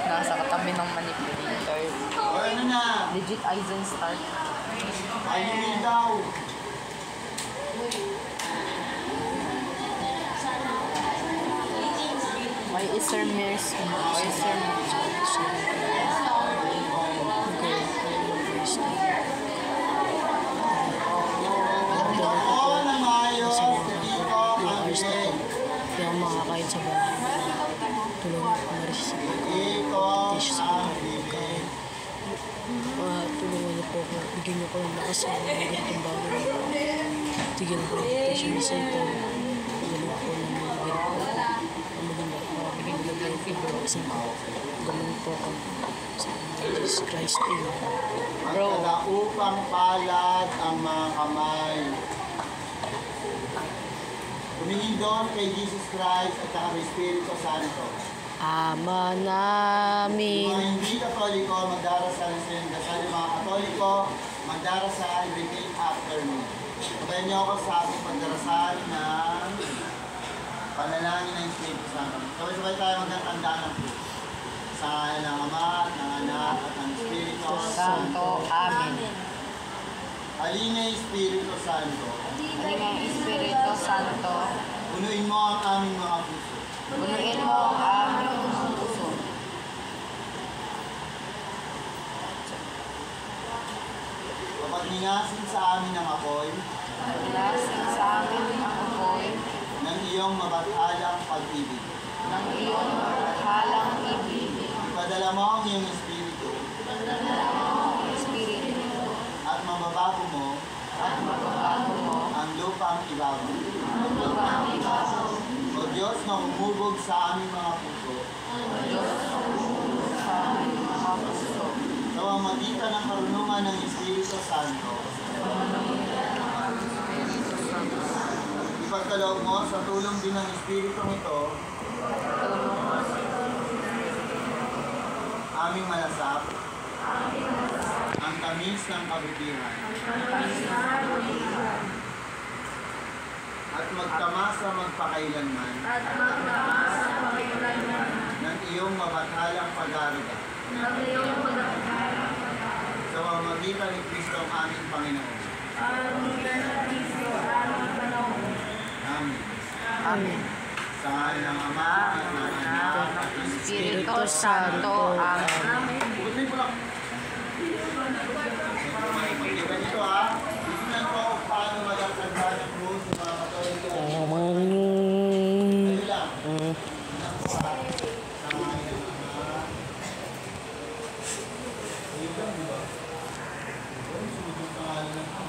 Nasa katabi ng manipulator. Ano na? Legit Eisenstadt. Ayun daw. Why is Sir Mirs? Why is Sir Oo na maayos. Dito, pag-ibig. Kaya makakain sa bahay. Tulungan ko na rin siya sa pagkain. Dito, Siya sa pagkain. Tulungan niyo po ako. Bigyan niyo ko ng lakas sa mga ganitong bagay. Tigyan ko ng siya ni Satan. Tignan ko ng mga ganito po. Ang maganda ko. Bigyan niyo lang yung feedback sa mga. Ganun po ako. Sa Jesus Christ. Amen. ang kadaupang palad ang mga kamay. Tumingin doon kay Jesus Christ at saka kay Espiritu Santo. Ama Yung namin. mga hindi Katoliko, magdarasal sa yung dasal. Yung mga Katoliko, magdarasal, repeat after me. Patayin niyo ako sa ating pagdarasal ng panalangin ng Espiritu Santo. Sabay-sabay tayo magtatandaan ng Diyos. Sa ngalan ng Ama, ng Anak, at ng Espiritu Santo? Amen. Halina Espiritu Santo. Halina Espiritu Santo. Punuin mo ang aming mga puso. Punuin mo ang aming mga puso. Kapagningasin sa amin ang apoy Paglasin sa amin ang apoy ng iyong mabathalang pag-ibig. ng iyong halang ibig. Ipadala mo ang iyong Espiritu Espiritu at mababago mo at magbabago mo ang lupang ibabaw. ang lupang ibabaw. O Diyos na humubog sa aming mga puso Diyos sa aming mga puso. sa pamamagitan ng karunungan ng Espiritu Santo. Ipagkaloob mo sa tulong din ng Espiritu ito aming malasap ang tamis ng kabutihan at magtamasa magpakailanman ng iyong mabathalang pag-aruga sa pamamagitan ni Kristo ang aming Panginoon. Amen. Amen. Sa ngalan ng Ama at ng Anak at ng Espiritu Santo. Amen. Buti mo lang. Ganito ha. Tignan ko paano magkakanda ng krus sa mga Katoliko. Kayo lang. Tignan ko ha. Sa ngalan ng Ama. Kayo lang, di ba? Sumunod sa ngalan ng Ama.